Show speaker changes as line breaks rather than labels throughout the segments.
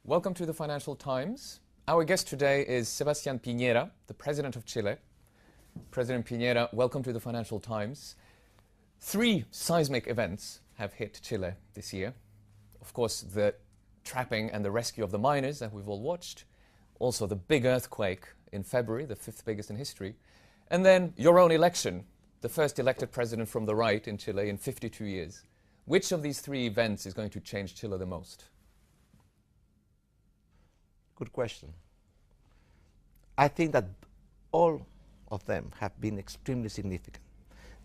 Welcome to the Financial Times. Our guest today is Sebastián Piñera, the President of Chile. President Piñera, welcome to the Financial Times. 3 seismic events have hit Chile this year. Of course, the trapping and the rescue of the miners that we've all watched. Also the big earthquake in February, the 5th biggest in history. And then your own election, the first elected president from the right in Chile in 52 years. Which of these 3 events is going to change Chile the most?
Good question. I think that all of them have been extremely significant.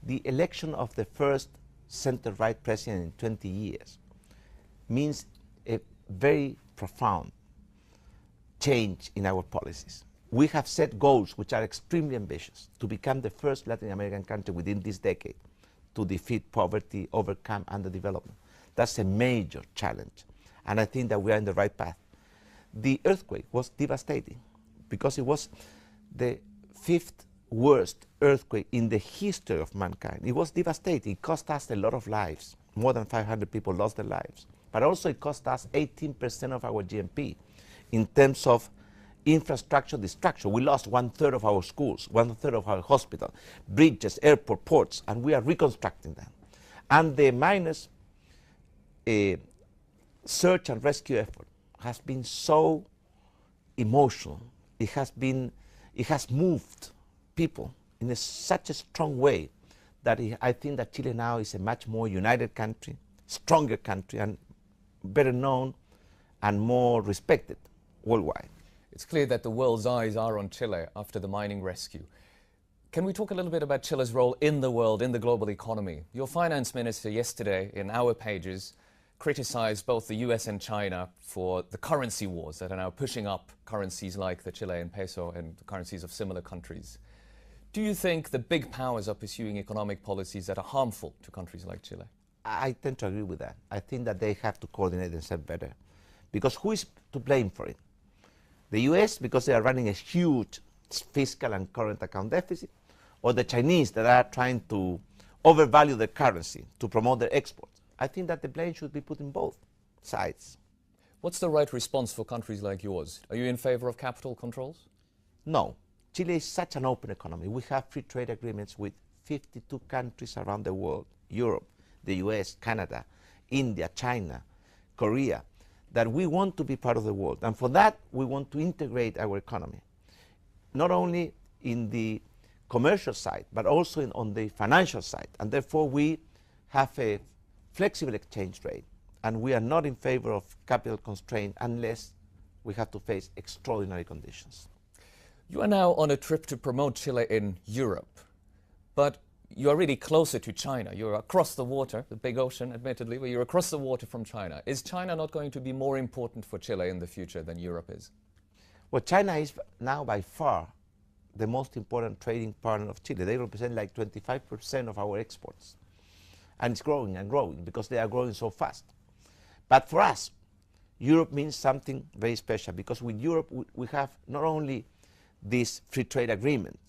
The election of the first center-right president in 20 years means a very profound change in our policies. We have set goals which are extremely ambitious to become the first Latin American country within this decade to defeat poverty, overcome underdevelopment. That's a major challenge, and I think that we are in the right path. The earthquake was devastating because it was the 5th worst earthquake in the history of mankind. It was devastating. It cost us a lot of lives. More than 500 people lost their lives. But also it cost us 18% of our GNP in terms of infrastructure destruction. We lost 1/3 of our schools, 1/3 of our hospitals, bridges, airport, ports, and we are reconstructing them. And the miners' search and rescue effort has been so emotional. It has moved people in such a strong way that I think that Chile now is a much more united country, stronger country, and better known and more respected worldwide.
It's clear that the world's eyes are on Chile after the mining rescue. Can we talk a little bit about Chile's role in the world, in the global economy? Your finance minister yesterday in our pages criticized both the US and China for the currency wars that are now pushing up currencies like the Chilean peso and the currencies of similar countries. Do you think the big powers are pursuing economic policies that are harmful to countries like Chile?
I tend to agree with that. I think that they have to coordinate themselves better. Because who is to blame for it? The US, because they are running a huge fiscal and current account deficit, or the Chinese that are trying to overvalue their currency to promote their exports? I think that the blame should be put in both sides.
What's the right response for countries like yours? Are you in favor of capital controls?
No. Chile is such an open economy. We have free trade agreements with 52 countries around the world, Europe, the US, Canada, India, China, Korea, that we want to be part of the world. And for that, we want to integrate our economy, not only in the commercial side, but also on the financial side. And therefore, we have a flexible exchange rate. And we are not in favor of capital constraint unless we have to face extraordinary conditions.
You are now on a trip to promote Chile in Europe, but you are really closer to China. You're across the water, the big ocean, admittedly, but you're across the water from China. Is China not going to be more important for Chile in the future than Europe is?
Well, China is now by far the most important trading partner of Chile. They represent like 25% of our exports. And it's growing and growing because they are growing so fast. But for us, Europe means something very special because with Europe, we have not only this free trade agreement,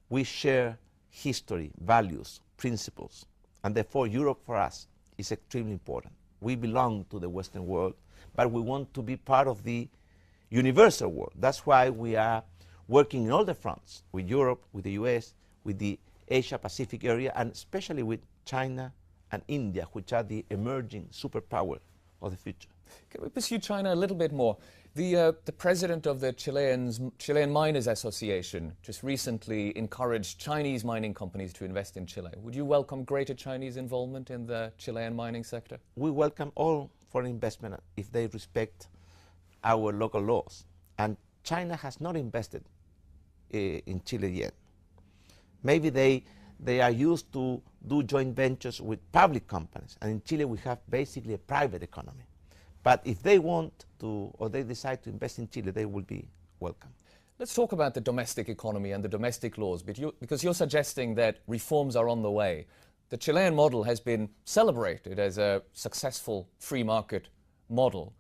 we share history, values, principles, and therefore Europe for us is extremely important. We belong to the Western world, but we want to be part of the universal world. That's why we are working in all the fronts, with Europe, with the US, with the Asia-Pacific area, and especially with China and India, which are the emerging superpower of the future.
Can we pursue China a little bit more? The president of the Chilean Miners Association just recently encouraged Chinese mining companies to invest in Chile. Would you welcome greater Chinese involvement in the Chilean mining sector?
We welcome all foreign investment if they respect our local laws. And China has not invested in Chile yet. Maybe they are used to do joint ventures with public companies. And in Chile, we have basically a private economy. But if they want to, or they decide to invest in Chile, they will be welcome.
Let's talk about the domestic economy and the domestic laws, because you're suggesting that reforms are on the way. The Chilean model has been celebrated as a successful free market model,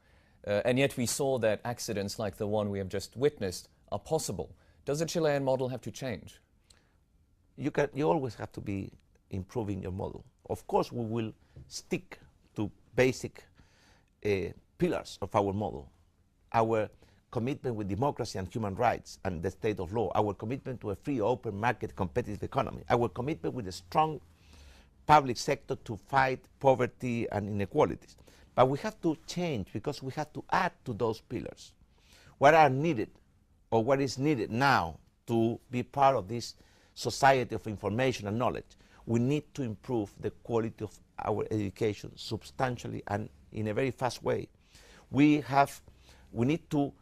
and yet we saw that accidents like the one we have just witnessed are possible. Does the Chilean model have to change?
You always have to be improving your model. Of course, we will stick to basic pillars of our model. our commitment with democracy and human rights and the state of law, our commitment to a free, open market, competitive economy, our commitment with a strong public sector to fight poverty and inequalities. But we have to change because we have to add to those pillars what are needed or what is needed now to be part of this society of information and knowledge. We need to improve the quality of our education substantially and in a very fast way. We need to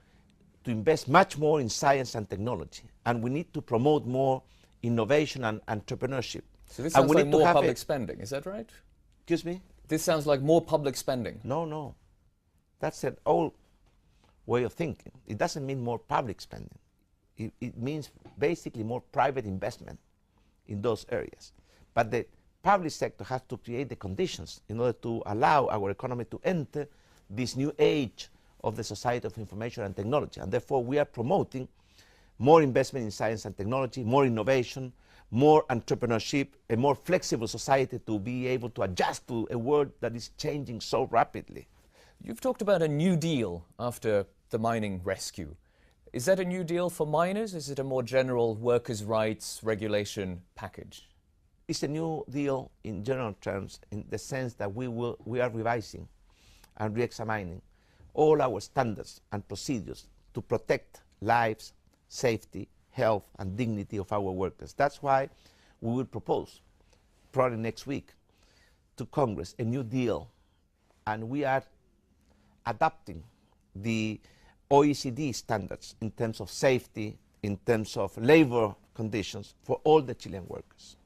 invest much more in science and technology, and we need to promote more innovation and entrepreneurship.
So this sounds like more public spending, is that right?
Excuse me?
This sounds like more public spending.
No. That's an old way of thinking. It doesn't mean more public spending. It means basically more private investment in those areas. But the public sector has to create the conditions in order to allow our economy to enter this new age of the society of information and technology. And therefore, we are promoting more investment in science and technology, more innovation, more entrepreneurship, a more flexible society to be able to adjust to a world that is changing so rapidly.
You've talked about a new deal after the mining rescue. Is that a new deal for miners? Is it a more general workers' rights regulation package?
It's a new deal in general terms, in the sense that we are revising and re-examining all our standards and procedures to protect lives, safety, health and dignity of our workers. That's why we will propose, probably next week, to Congress a new deal, and we are adapting the OECD standards in terms of safety, in terms of labor conditions for all the Chilean workers.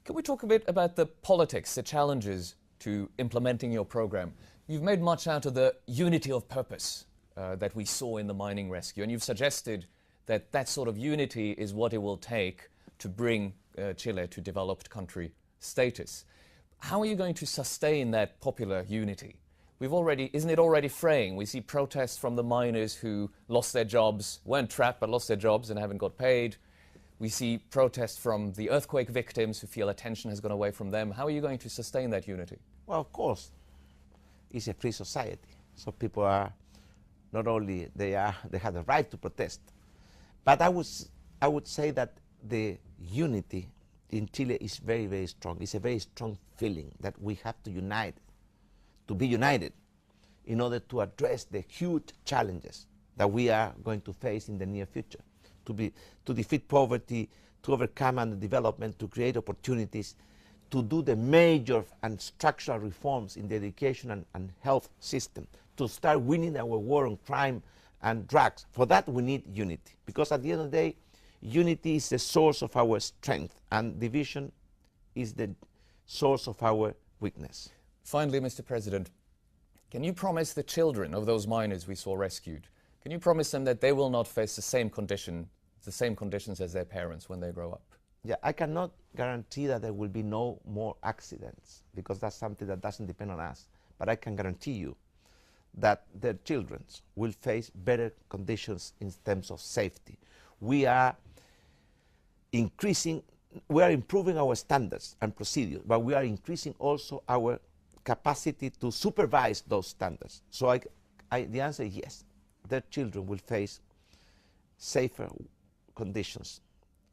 Can we talk a bit about the politics, the challenges to implementing your program? You've made much out of the unity of purpose that we saw in the mining rescue, and you've suggested that that sort of unity is what it will take to bring Chile to developed country status. How are you going to sustain that popular unity? Isn't it already fraying? We see protests from the miners who lost their jobs, weren't trapped but lost their jobs and haven't got paid. We see protests from the earthquake victims who feel attention has gone away from them. How are you going to sustain that unity?
Well, of course, it's a free society, so people are not only they have the right to protest, but I would say that the unity in Chile is very, very strong. It's a very strong feeling that we have to unite, to be united, in order to address the huge challenges that we are going to face in the near future, to defeat poverty, to overcome underdevelopment, to create opportunities, to do the major and structural reforms in the education and health system, to start winning our war on crime and drugs. For that we need unity, because at the end of the day, unity is the source of our strength and division is the source of our weakness.
Finally, Mr. President, can you promise the children of those miners we saw rescued, can you promise them that they will not face the same conditions as their parents when they grow up?
Yeah, I cannot guarantee that there will be no more accidents, because that's something that doesn't depend on us. But I can guarantee you that their children will face better conditions in terms of safety. We are improving our standards and procedures, but we are increasing also our capacity to supervise those standards. So the answer is yes. Their children will face safer conditions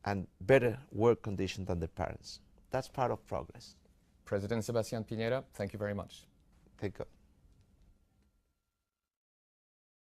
and better work conditions than their parents. That's part of progress.
President Sebastián Piñera, thank you very much.
Thank you.